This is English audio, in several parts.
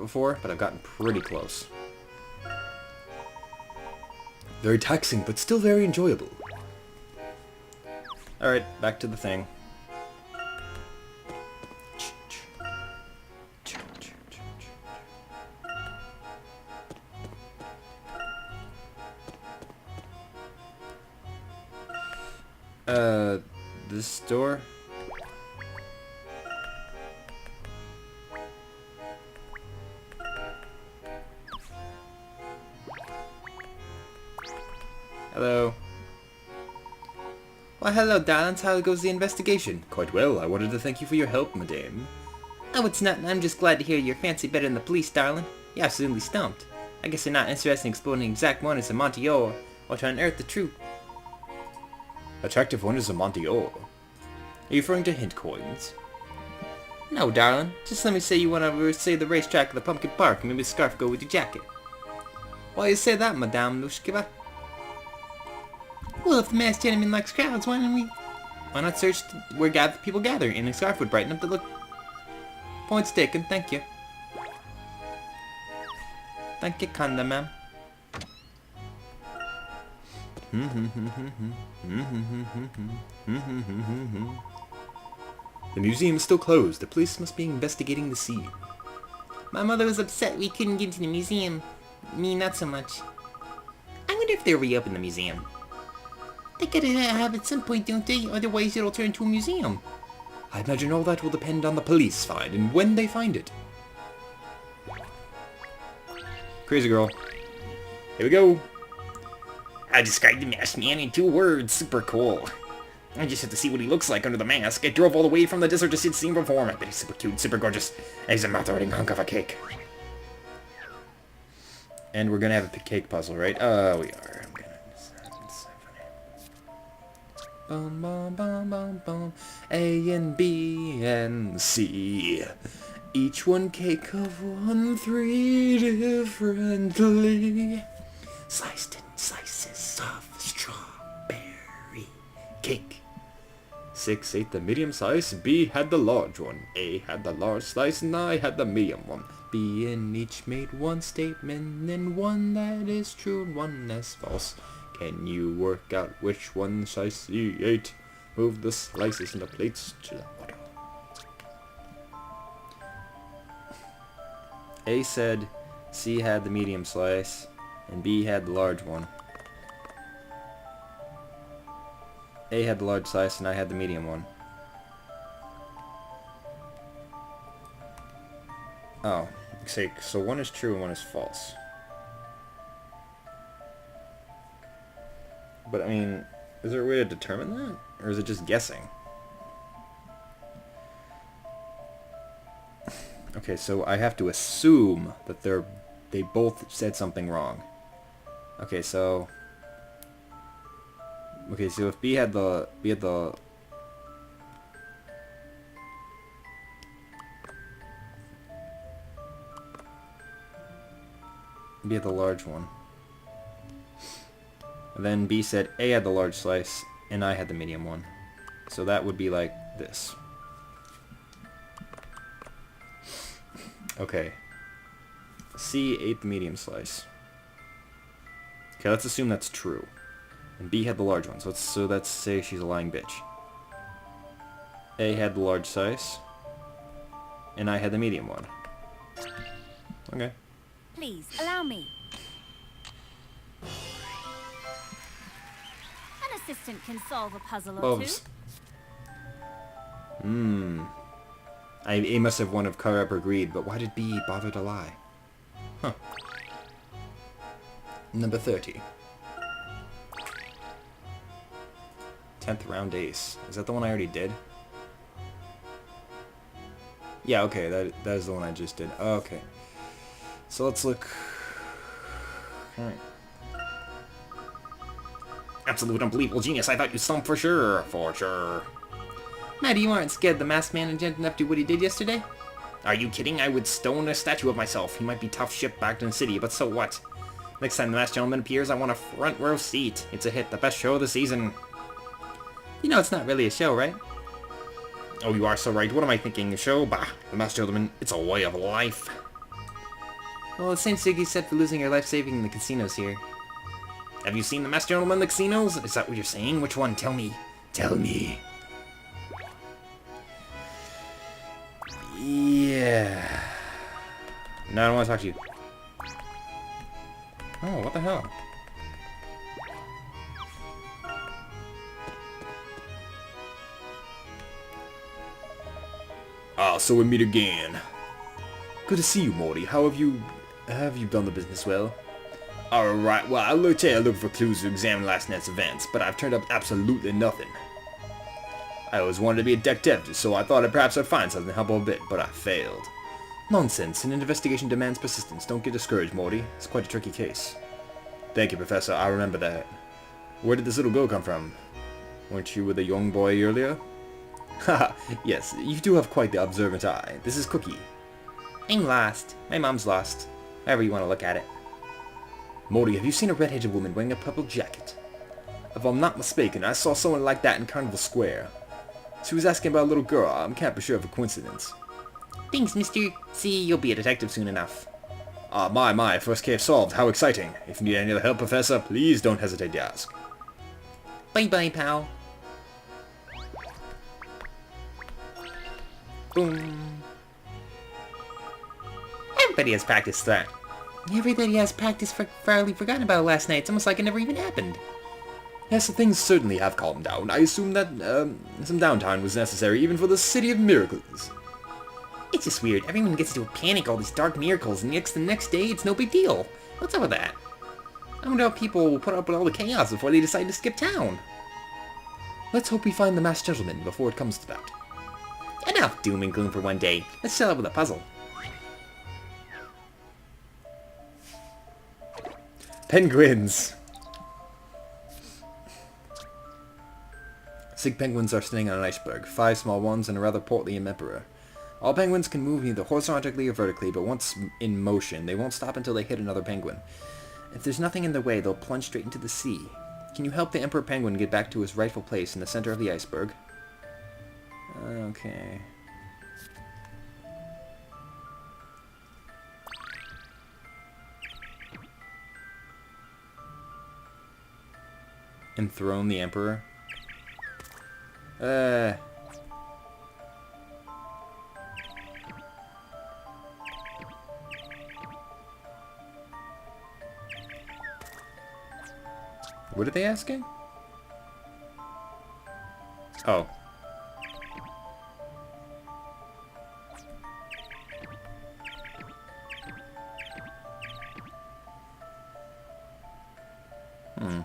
before, but I've gotten pretty close. Very taxing, but still very enjoyable. Alright, back to the thing. This door? Hello. Well, hello, darlings. How goes the investigation? Quite well. I wanted to thank you for your help, madame. Oh, it's nothing. I'm just glad to hear you're fancy better than the police, darling. You're absolutely stumped. I guess you're not interested in exploring the exact wonders of Monteor, or to unearth the truth. Attractive wonders of Monteor? Are you referring to hint coins? No, darling. Just let me say you want to say the racetrack of the Pumpkin Park, and maybe a scarf go with your jacket. Why you say that, Madame Lushkiva? Well, if the masked gentleman likes crowds, why not search where people gather, and a scarf would brighten up the look. Point's taken, thank you. Thank you, kinda, ma'am. The museum is still closed. The police must be investigating the scene. My mother was upset we couldn't get into the museum. Me, not so much. I wonder if they'll reopen the museum. They gotta have at some point, don't they? Otherwise it'll turn into a museum. I imagine all that will depend on the police find and when they find it. Crazy girl. Here we go. I described the masked man in 2 words. Super cool. I just have to see what he looks like under the mask. I drove all the way from the desert to see him perform. I bet he's super cute, super gorgeous. And he's a mouth-watering hunk of a cake. And we're gonna have a cake puzzle, right? We are. I'm gonna... Bum, bum, bum, bum, bum. A and B and C. Each one cake of 1, 3 differently. Sliced in slices of strawberry cake. 6 ate the medium slice, B had the large one, A had the large slice, and I had the medium one. B and each made one statement, and one that is true and one that's false. Can you work out which one slice C ate? Move the slices and the plates to the bottom. A said C had the medium slice, and B had the large one. A had the large slice, and I had the medium one. Oh, so one is true and one is false. But I mean, is there a way to determine that? Or is it just guessing? Okay, so I have to assume that they both said something wrong. Okay, so if B had the large one. And then B said A had the large slice, and I had the medium one. So that would be like this. Okay. C ate the medium slice. Okay, let's assume that's true. And B had the large one, so let's say she's a lying bitch. A had the large slice, and I had the medium one. Okay. Please, allow me. An assistant can solve a puzzle or Loves. A must have one of cover up or greed, but why did B bother to lie? Huh. Number 30. 10th round ace. Is that the one I already did? Yeah, okay, that is the one I just did. Oh, okay. So let's look... Alright. Absolute unbelievable genius. I thought you'd stump for sure. For sure. Maddie, you aren't scared the masked man intended enough to do what he did yesterday? Are you kidding? I would stone a statue of myself. He might be tough shit back in the city, but so what? Next time the masked gentleman appears, I want a front row seat. It's a hit, the best show of the season. You know it's not really a show, right? Oh, you are so right. What am I thinking? A show? Bah, the masked gentleman, it's a way of life. Well, the same Siggy said for losing your life saving in the casinos here. Have you seen the Master Gentleman in the casinos? Is that what you're saying? Which one? Tell me. Tell me. Yeah. No, I don't want to talk to you. Oh, what the hell? Ah, so we meet again. Good to see you, Morty. How have you done the business well? Alright, well, I looked for clues to examine last night's events, but I've turned up absolutely nothing. I always wanted to be a detective, so I thought perhaps I'd find something to help a bit, but I failed. Nonsense. An investigation demands persistence. Don't get discouraged, Morty. It's quite a tricky case. Thank you, Professor. I remember that. Where did this little girl come from? Weren't you with a young boy earlier? Haha, yes, you do have quite the observant eye. This is Cookie. I'm lost. My mom's lost. However you want to look at it. Morty, have you seen a red-headed woman wearing a purple jacket? If I'm not mistaken, I saw someone like that in Carnival Square. She was asking about a little girl. I can't be sure of a coincidence. Thanks, mister. See, you'll be a detective soon enough. Ah, my, first case solved. How exciting. If you need any other help, Professor, please don't hesitate to ask. Bye-bye, pal. Boom. Everybody has practiced that. Everybody has practiced fairly forgotten about last night. It's almost like it never even happened. Yes, things certainly have calmed down. I assume that, some downtime was necessary even for the City of Miracles. It's just weird. Everyone gets into a panic, all these dark miracles, and the next day it's no big deal. What's up with that? I wonder how people will put up with all the chaos before they decide to skip town. Let's hope we find the Masked Gentleman before it comes to that. Enough doom and gloom for one day. Let's settle up with a puzzle. Penguins! Sig penguins are standing on an iceberg, 5 small ones and a rather portly emperor. All penguins can move either horizontally or vertically, but once in motion, they won't stop until they hit another penguin. If there's nothing in their way, they'll plunge straight into the sea. Can you help the Emperor Penguin get back to his rightful place in the center of the iceberg? Okay. Enthrone the Emperor? What are they asking? Oh. Hmm.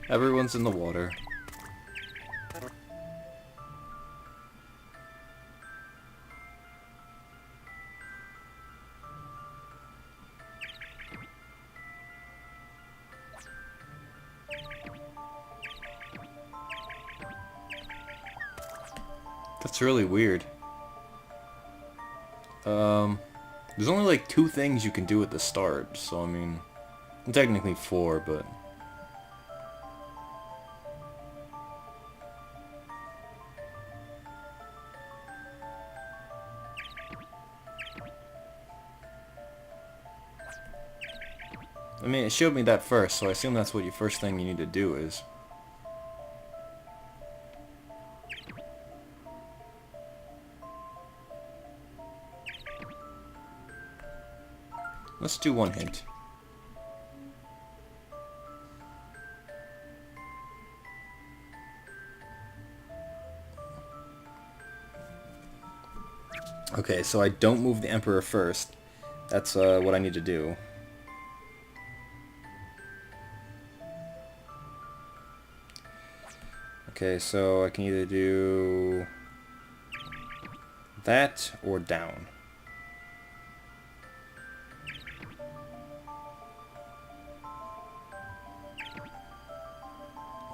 Everyone's in the water. That's really weird. There's only like 2 things you can do at the start, so I mean, technically 4, but... I mean, it showed me that first, so I assume that's what your first thing you need to do is. Let's do one hint. Okay, so I don't move the Emperor first. That's what I need to do. Okay, so I can either do that or down.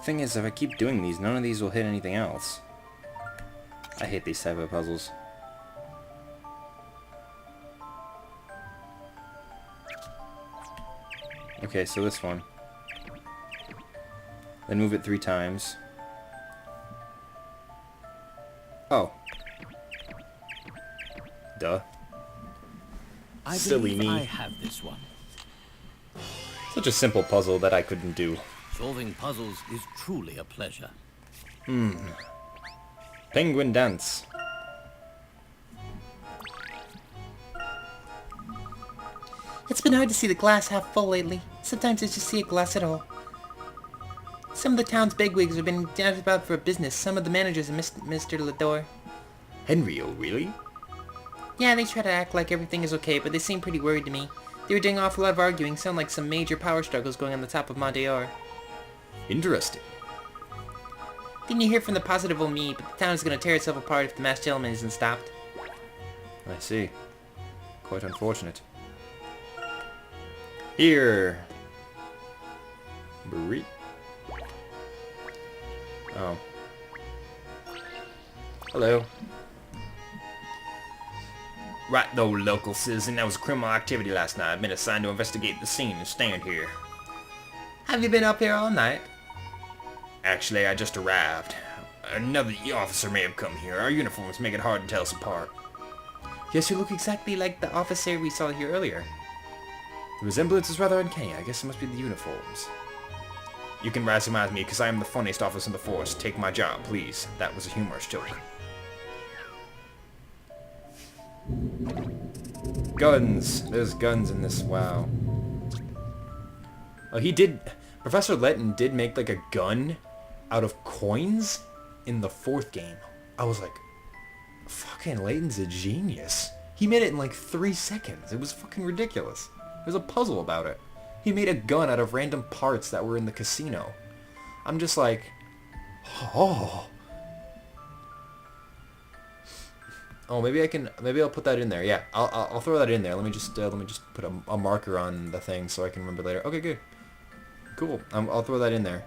Thing is, if I keep doing these, none of these will hit anything else. I hate these type of puzzles. Okay, so this one. Then move it 3 times. Oh. Duh. Silly me. I have this one. Such a simple puzzle that I couldn't do. Solving puzzles is truly a pleasure. Penguin dance. It's been hard to see the glass half full lately. Sometimes I just see a glass at all. Some of the town's bigwigs have been out about for business. Some of the managers and Mr. Lador. Henry, oh really? Yeah, they try to act like everything is okay, but they seem pretty worried to me. They were doing an awful lot of arguing. Sound like some major power struggles going on the top of Monteor. Interesting. Didn't you hear from the positive old me, but the town is going to tear itself apart if the masked gentleman isn't stopped. I see. Quite unfortunate. Here. Breathe. Oh. Hello. Right though, local citizen. That was criminal activity last night. I've been assigned to investigate the scene and stand here. Have you been up here all night? Actually, I just arrived. Another officer may have come here. Our uniforms make it hard to tell us apart. Yes, you look exactly like the officer we saw here earlier. The resemblance is rather uncanny. I guess it must be the uniforms. You can recognize me because I am the funniest officer in the force. Take my job, please. That was a humorous joke. Guns. There's guns in this. Wow. Oh, he did... Professor Layton did make, like, a gun out of coins in the 4th game. I was like, fucking Layton's a genius. He made it in, like, 3 seconds. It was fucking ridiculous. There's a puzzle about it. He made a gun out of random parts that were in the casino. I'm just like, oh. Oh, maybe I'll put that in there. Yeah, I'll throw that in there. Let me just put a marker on the thing so I can remember later. Okay, good. Cool. I'll throw that in there.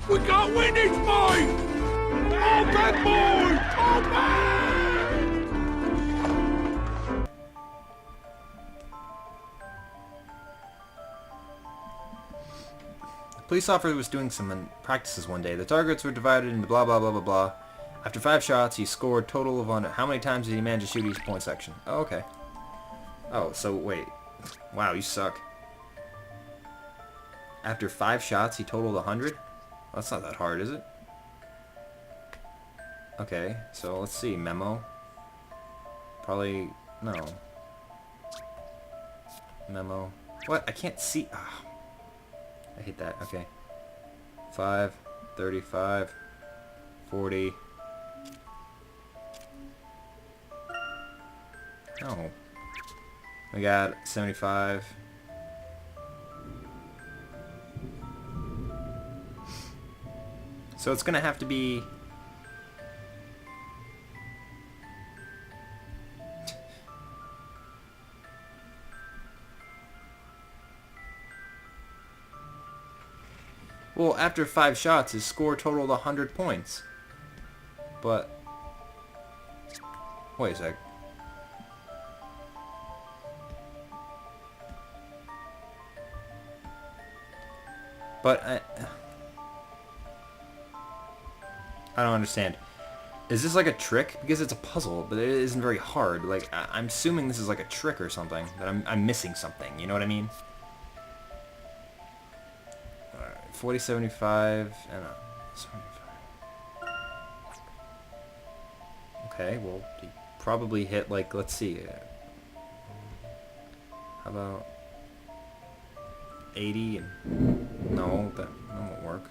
We can't win this fight! Oh, bad boy! Oh, bad! The police officer was doing some practices one day. The targets were divided into blah blah blah blah blah. After 5 shots, he scored total of 100. How many times did he manage to shoot each point section? Oh, okay. Oh, so wait. Wow, you suck. After 5 shots, he totaled 100? Well, that's not that hard, is it? Okay, so let's see. Memo. Probably... no. Memo. What? I can't see... ah. I hate that. Okay. 5, 35, 40... No. I got 75... So it's gonna have to be... Well, after 5 shots, his score totaled 100 points. But... wait a sec. But I don't understand. Is this like a trick? Because it's a puzzle, but it isn't very hard. Like, I'm assuming this is like a trick or something. That I'm missing something. You know what I mean? Alright, 40, 75, and 75. Okay, well, he probably hit, like, let's see. How about 80 and... no, that won't work.